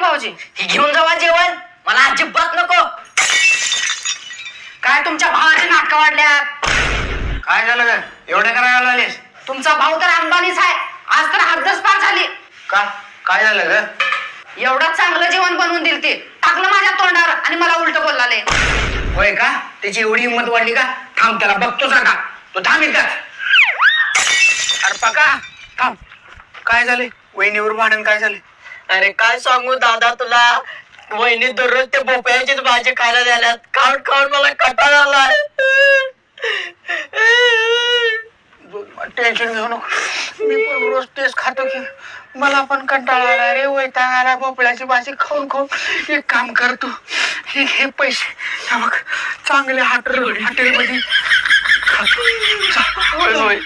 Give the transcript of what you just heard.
भाऊजी. ही घेऊन जावा जेवण, मला अजिबात नको. काय तुमच्या भावाची नाटकं वाढल्यात? काय झालं ग? एवढे करायला आलेस? तुमचा भाऊ तर अंबानीच आहे. आज तर हद्दच पार झाली. का? काय झालं ग? एवढं चांगलं जेवण बनवून दिल ते टाकलं माझ्या तोंडावर आणि मला उलट बोललाले. होय का? त्याची एवढी हिंमत वाढली का? थांब, त्याला बघतो का तो. थांब इथं. अरे पका थांब. काय झाले? वहिनीवर भांडण काय झाले? अरे काय सांगू दादा तुला, वहिनी दररोज ते भोपळ्याचीच भाजी खायला द्याल्यात. खाऊन खाऊन मला कंटाळा आलाय. टेन्शन घेऊ नको, मी पण रोज तेच खातो की. मला पण कंटाळा आला रे, वैताग आला भोपळ्याची भाजी खाऊन खाऊन. एक काम करतो, हे पैसे हा बघ चांगले हॉटेलमध्ये खातो. होय होय.